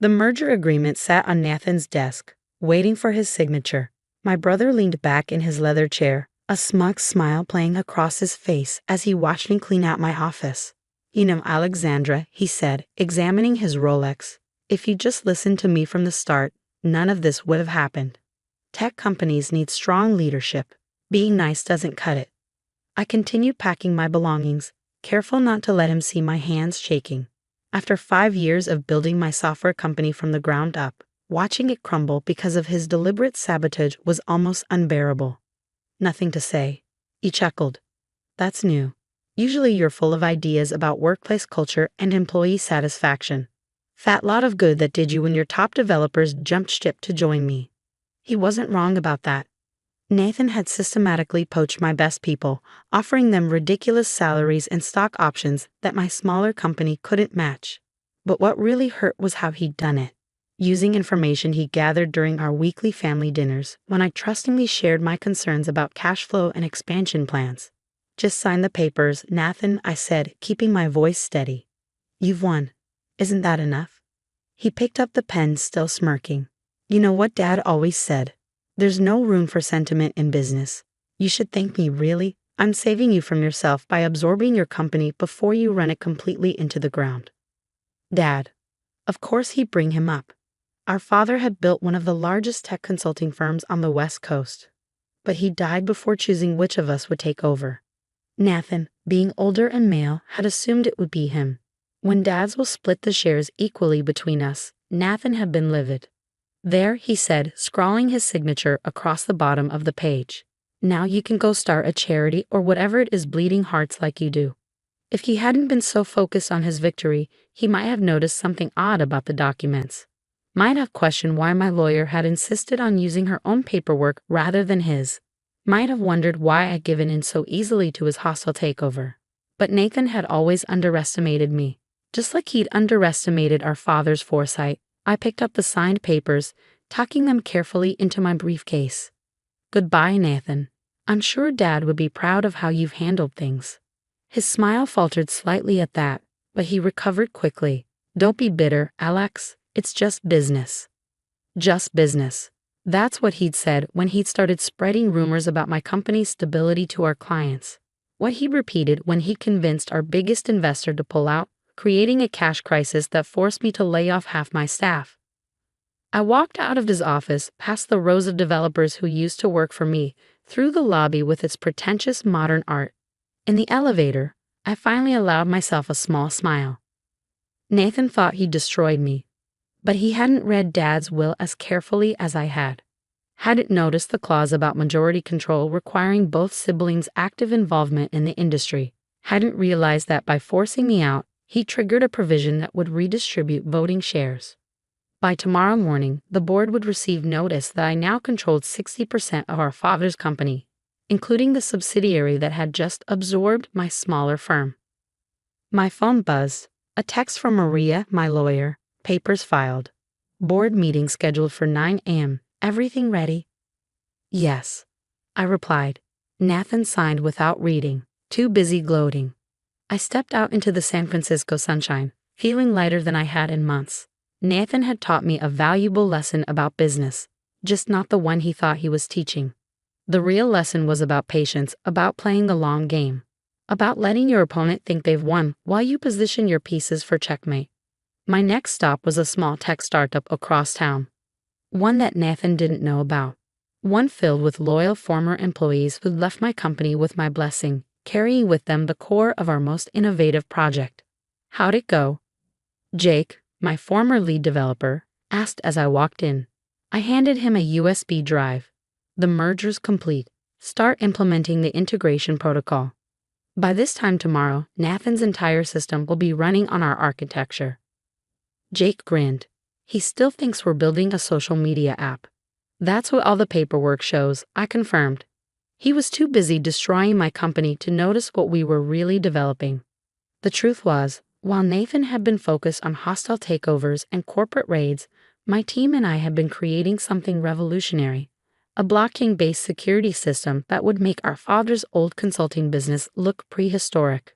The merger agreement sat on Nathan's desk, waiting for his signature. My brother leaned back in his leather chair, a smug smile playing across his face as he watched me clean out my office. "You know, Alexandra," he said, examining his Rolex, "if you just listened to me from the start, none of this would have happened. Tech companies need strong leadership. Being nice doesn't cut it." I continued packing my belongings, careful not to let him see my hands shaking. After 5 years of building my software company from the ground up, watching it crumble because of his deliberate sabotage was almost unbearable. "Nothing to say," he chuckled. "That's new. Usually you're full of ideas about workplace culture and employee satisfaction. Fat lot of good that did you when your top developers jumped ship to join me." He wasn't wrong about that. Nathan had systematically poached my best people, offering them ridiculous salaries and stock options that my smaller company couldn't match. But what really hurt was how he'd done it. Using information he gathered during our weekly family dinners when I trustingly shared my concerns about cash flow and expansion plans. "Just sign the papers, Nathan," I said, keeping my voice steady. "You've won. Isn't that enough?" He picked up the pen, still smirking. "You know what Dad always said? There's no room for sentiment in business. You should thank me, really. I'm saving you from yourself by absorbing your company before you run it completely into the ground." Dad. Of course he'd bring him up. Our father had built one of the largest tech consulting firms on the West Coast. But he died before choosing which of us would take over. Nathan, being older and male, had assumed it would be him. When Dads will split the shares equally between us, Nathan had been livid. "There," he said, scrawling his signature across the bottom of the page. "Now you can go start a charity or whatever it is bleeding hearts like you do." If he hadn't been so focused on his victory, he might have noticed something odd about the documents. Might have questioned why my lawyer had insisted on using her own paperwork rather than his. Might have wondered why I'd given in so easily to his hostile takeover. But Nathan had always underestimated me. Just like he'd underestimated our father's foresight, I picked up the signed papers, tucking them carefully into my briefcase. "Goodbye, Nathan. I'm sure Dad would be proud of how you've handled things." His smile faltered slightly at that, but he recovered quickly. "Don't be bitter, Alex. It's just business." Just business. That's what he'd said when he'd started spreading rumors about my company's stability to our clients. What he repeated when he convinced our biggest investor to pull out, creating a cash crisis that forced me to lay off half my staff. I walked out of his office, past the rows of developers who used to work for me, through the lobby with its pretentious modern art. In the elevator, I finally allowed myself a small smile. Nathan thought he'd destroyed me, but he hadn't read Dad's will as carefully as I had. Hadn't noticed the clause about majority control requiring both siblings' active involvement in the industry. Hadn't realized that by forcing me out, he triggered a provision that would redistribute voting shares. By tomorrow morning, the board would receive notice that I now controlled 60% of our father's company, including the subsidiary that had just absorbed my smaller firm. My phone buzzed. A text from Maria, my lawyer. "Papers filed. Board meeting scheduled for 9 a.m. Everything ready?" "Yes," I replied. Nathan signed without reading, too busy gloating. I stepped out into the San Francisco sunshine, feeling lighter than I had in months. Nathan had taught me a valuable lesson about business, just not the one he thought he was teaching. The real lesson was about patience, about playing the long game, about letting your opponent think they've won while you position your pieces for checkmate. My next stop was a small tech startup across town. One that Nathan didn't know about. One filled with loyal former employees who'd left my company with my blessing, carrying with them the core of our most innovative project. "How'd it go?" Jake, my former lead developer, asked as I walked in. I handed him a USB drive. "The merger's complete. Start implementing the integration protocol. By this time tomorrow, Nathan's entire system will be running on our architecture." Jake grinned. "He still thinks we're building a social media app." "That's what all the paperwork shows," I confirmed. He was too busy destroying my company to notice what we were really developing. The truth was, while Nathan had been focused on hostile takeovers and corporate raids, my team and I had been creating something revolutionary. A blockchain-based security system that would make our father's old consulting business look prehistoric.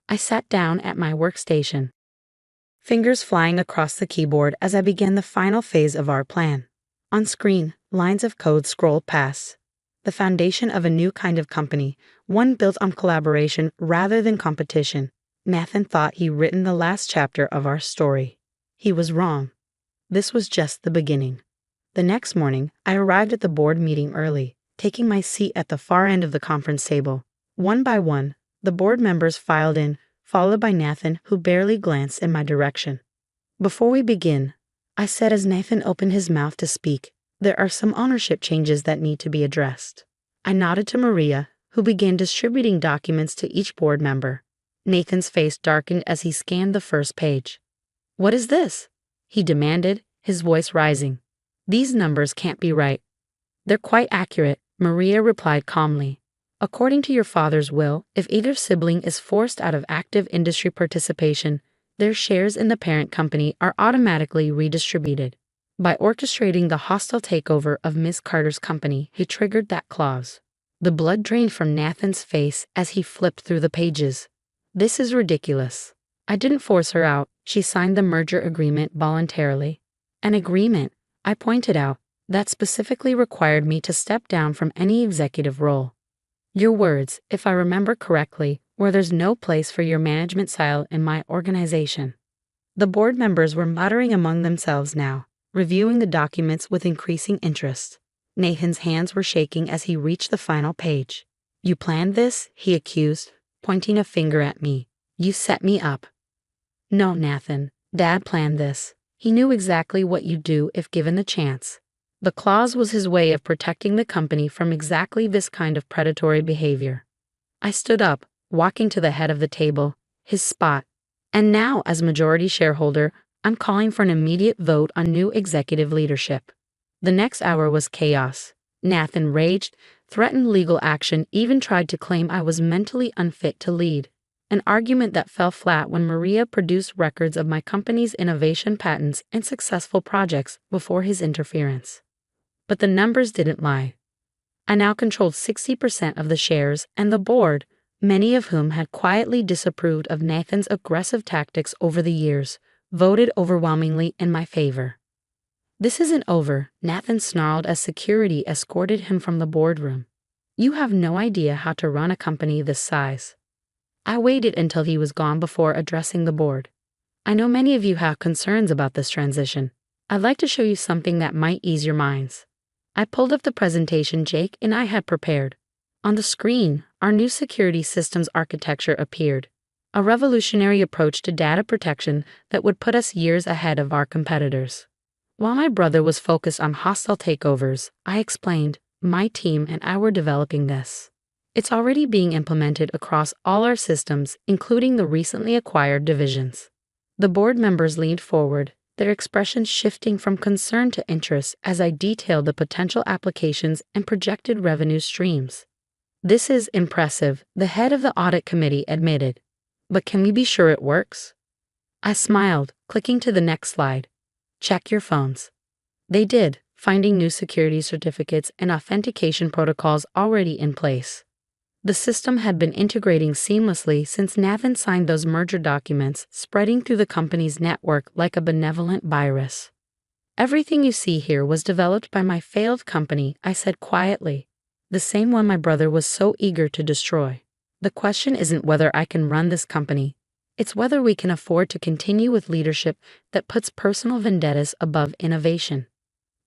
I sat down at my workstation. fingers flying across the keyboard as I began the final phase of our plan. On screen, lines of code scrolled past. The foundation of a new kind of company, one built on collaboration rather than competition. Nathan thought he'd written the last chapter of our story. He was wrong. This was just the beginning. The next morning, I arrived at the board meeting early, taking my seat at the far end of the conference table. One by one, the board members filed in, followed by Nathan, who barely glanced in my direction. Before we begin, I said as Nathan opened his mouth to speak, there are some ownership changes that need to be addressed. I nodded to Maria, who began distributing documents to each board member. Nathan's face darkened as he scanned the first page. "What is this?" he demanded, his voice rising. "These numbers can't be right." "They're quite accurate," Maria replied calmly. "According to your father's will, if either sibling is forced out of active industry participation, their shares in the parent company are automatically redistributed. By orchestrating the hostile takeover of Miss Carter's company, he triggered that clause." The blood drained from Nathan's face as he flipped through the pages. "This is ridiculous. I didn't force her out. She signed the merger agreement voluntarily." "An agreement," I pointed out, "that specifically required me to step down from any executive role." "Your words, if I remember correctly, were there's no place for your management style in my organization." The board members were muttering among themselves now, reviewing the documents with increasing interest. Nathan's hands were shaking as he reached the final page. "You planned this?" he accused, pointing a finger at me. "You set me up." "No, Nathan, Dad planned this. He knew exactly what you'd do if given the chance." The clause was his way of protecting the company from exactly this kind of predatory behavior. I stood up, walking to the head of the table, his spot. "And now, as majority shareholder, I'm calling for an immediate vote on new executive leadership." The next hour was chaos. Nathan raged, threatened legal action, even tried to claim I was mentally unfit to lead. An argument that fell flat when Maria produced records of my company's innovation patents and successful projects before his interference. But the numbers didn't lie. I now controlled 60% of the shares, and the board, many of whom had quietly disapproved of Nathan's aggressive tactics over the years, voted overwhelmingly in my favor. "This isn't over," Nathan snarled as security escorted him from the boardroom. "You have no idea how to run a company this size." I waited until he was gone before addressing the board. "I know many of you have concerns about this transition. I'd like to show you something that might ease your minds." I pulled up the presentation Jake and I had prepared. On the screen, our new security systems architecture appeared, a revolutionary approach to data protection that would put us years ahead of our competitors. While my brother was focused on hostile takeovers, I explained, my team and I were developing this. It's already being implemented across all our systems, including the recently acquired divisions. The board members leaned forward, their expressions shifting from concern to interest as I detailed the potential applications and projected revenue streams. "This is impressive," the head of the audit committee admitted. "But can we be sure it works?" I smiled, clicking to the next slide. "Check your phones." They did, finding new security certificates and authentication protocols already in place. The system had been integrating seamlessly since Nathan signed those merger documents, spreading through the company's network like a benevolent virus. "Everything you see here was developed by my failed company," I said quietly, "the same one my brother was so eager to destroy. The question isn't whether I can run this company. It's whether we can afford to continue with leadership that puts personal vendettas above innovation."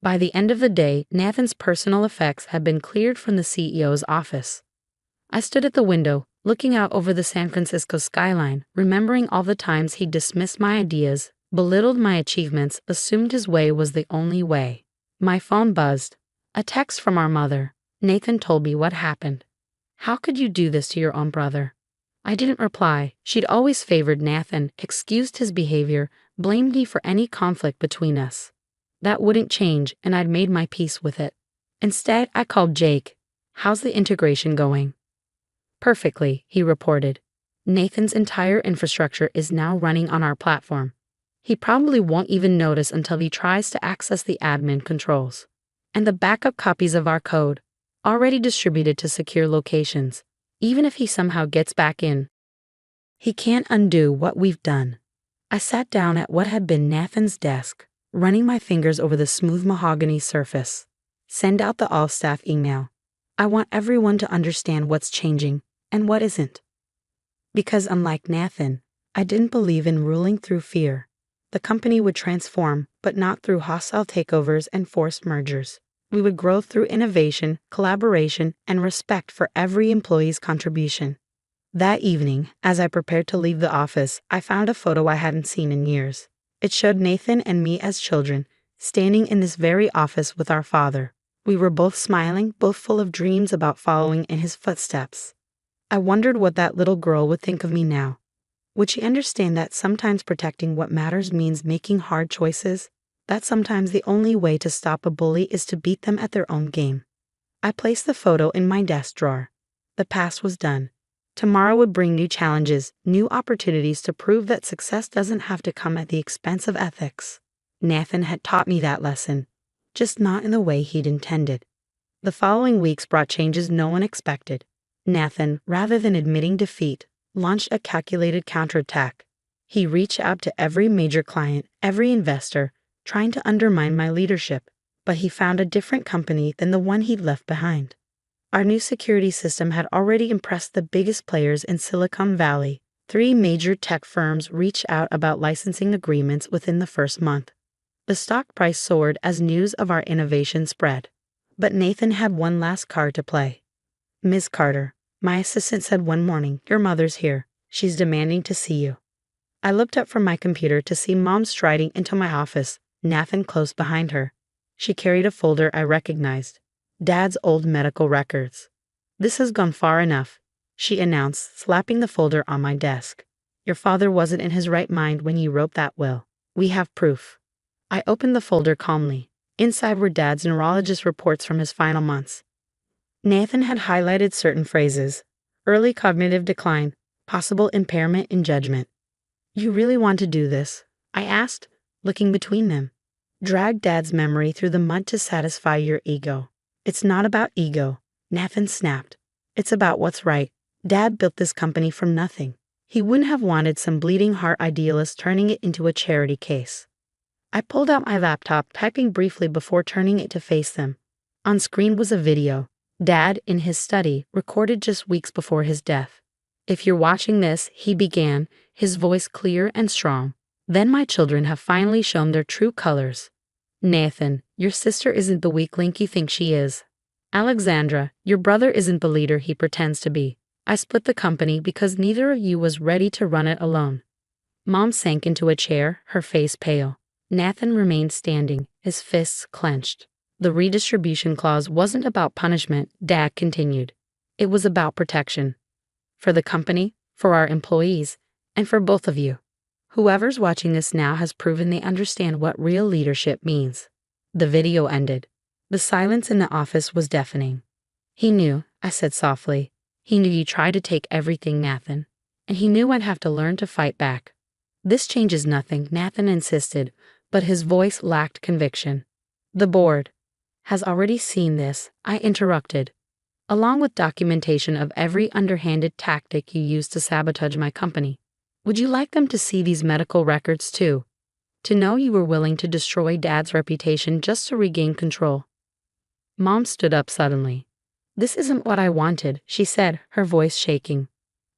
By the end of the day, Nathan's personal effects had been cleared from the CEO's office. I stood at the window, looking out over the San Francisco skyline, remembering all the times he dismissed my ideas, belittled my achievements, assumed his way was the only way. My phone buzzed. A text from our mother. Nathan told me what happened. "How could you do this to your own brother?" I didn't reply. She'd always favored Nathan, excused his behavior, blamed me for any conflict between us. That wouldn't change, and I'd made my peace with it. Instead, I called Jake. "How's the integration going?" "Perfectly," he reported. "Nathan's entire infrastructure is now running on our platform. He probably won't even notice until he tries to access the admin controls. And the backup copies of our code, already distributed to secure locations. Even if he somehow gets back in, he can't undo what we've done." I sat down at what had been Nathan's desk, running my fingers over the smooth mahogany surface. Send out the all-staff email. I want everyone to understand what's changing and what isn't. Because unlike Nathan, I didn't believe in ruling through fear. The company would transform, but not through hostile takeovers and forced mergers. We would grow through innovation, collaboration, and respect for every employee's contribution. That evening, as I prepared to leave the office, I found a photo I hadn't seen in years. It showed Nathan and me as children, standing in this very office with our father. We were both smiling, both full of dreams about following in his footsteps. I wondered what that little girl would think of me now. Would she understand that sometimes protecting what matters means making hard choices? That sometimes the only way to stop a bully is to beat them at their own game. I placed the photo in my desk drawer. The past was done. Tomorrow would bring new challenges, new opportunities to prove that success doesn't have to come at the expense of ethics. Nathan had taught me that lesson, just not in the way he'd intended. The following weeks brought changes no one expected. Nathan, rather than admitting defeat, launched a calculated counterattack. He reached out to every major client, every investor, trying to undermine my leadership, but he found a different company than the one he'd left behind. Our new security system had already impressed the biggest players in Silicon Valley. 3 major tech firms reached out about licensing agreements within the first month. The stock price soared as news of our innovation spread. But Nathan had one last card to play. "Ms. Carter," my assistant said one morning, "your mother's here. She's demanding to see you." I looked up from my computer to see Mom striding into my office, Nathan close behind her. She carried a folder I recognized. Dad's old medical records. "This has gone far enough," she announced, slapping the folder on my desk. "Your father wasn't in his right mind when he wrote that will. We have proof." I opened the folder calmly. Inside were Dad's neurologist reports from his final months. Nathan had highlighted certain phrases: early cognitive decline, possible impairment in judgment. "You really want to do this?" I asked, looking between them. "Drag Dad's memory through the mud to satisfy your ego." "It's not about ego," Nathan snapped. "It's about what's right. Dad built this company from nothing. He wouldn't have wanted some bleeding heart idealist turning it into a charity case." I pulled out my laptop, typing briefly before turning it to face them. On screen was a video. Dad, in his study, recorded just weeks before his death. "If you're watching this," he began, his voice clear and strong, "then my children have finally shown their true colors. Nathan, your sister isn't the weak link you think she is. Alexandra, your brother isn't the leader he pretends to be. I split the company because neither of you was ready to run it alone." Mom sank into a chair, her face pale. Nathan remained standing, his fists clenched. "The redistribution clause wasn't about punishment," Dad continued. "It was about protection. For the company, for our employees, and for both of you. Whoever's watching this now has proven they understand what real leadership means." The video ended. The silence in the office was deafening. "He knew," I said softly. "He knew you tried to take everything, Nathan. And he knew I'd have to learn to fight back." "This changes nothing," Nathan insisted, but his voice lacked conviction. "The board has already seen this," I interrupted, "along with documentation of every underhanded tactic you used to sabotage my company. Would you like them to see these medical records too? To know you were willing to destroy Dad's reputation just to regain control?" Mom stood up suddenly. "This isn't what I wanted," she said, her voice shaking.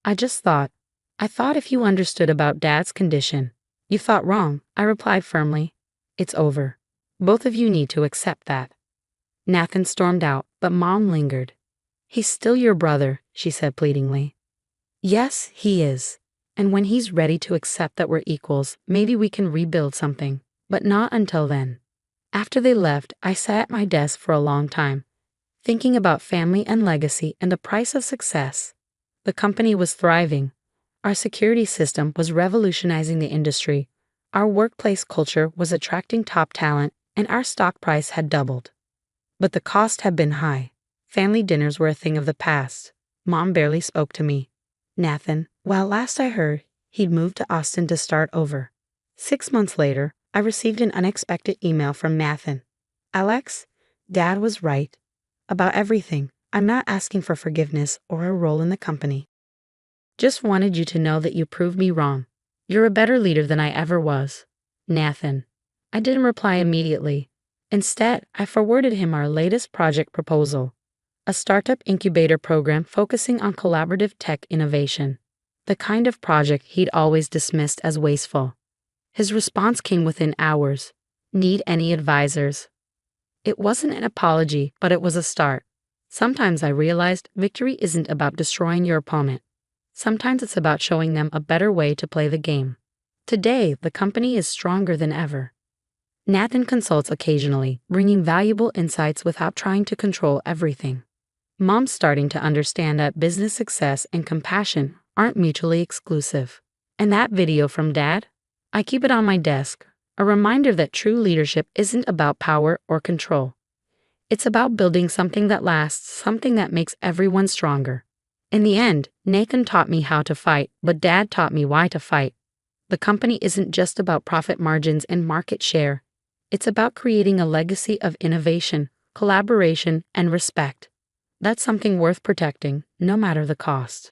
I thought if you understood about Dad's condition." "You thought wrong," I replied firmly. "It's over. Both of you need to accept that." Nathan stormed out, but Mom lingered. "He's still your brother," she said pleadingly. "Yes, he is. And when he's ready to accept that we're equals, maybe we can rebuild something. But not until then." After they left, I sat at my desk for a long time, thinking about family and legacy and the price of success. The company was thriving. Our security system was revolutionizing the industry. Our workplace culture was attracting top talent, and our stock price had doubled. But the cost had been high. Family dinners were a thing of the past. Mom barely spoke to me. Nathan, well, last I heard, he'd moved to Austin to start over. 6 months later, I received an unexpected email from Nathan. "Alex, Dad was right. About everything. I'm not asking for forgiveness or a role in the company. Just wanted you to know that you proved me wrong. You're a better leader than I ever was, Nathan. I didn't reply immediately. Instead, I forwarded him our latest project proposal, a startup incubator program focusing on collaborative tech innovation, the kind of project he'd always dismissed as wasteful. His response came within hours. Need any advisors? It wasn't an apology, but it was a start. Sometimes I realized victory isn't about destroying your opponent. Sometimes it's about showing them a better way to play the game. Today, the company is stronger than ever. Nathan consults occasionally, bringing valuable insights without trying to control everything. Mom's starting to understand that business success and compassion aren't mutually exclusive. And that video from Dad? I keep it on my desk, a reminder that true leadership isn't about power or control. It's about building something that lasts, something that makes everyone stronger. In the end, Nathan taught me how to fight, but Dad taught me why to fight. The company isn't just about profit margins and market share. It's about creating a legacy of innovation, collaboration, and respect. That's something worth protecting, no matter the cost.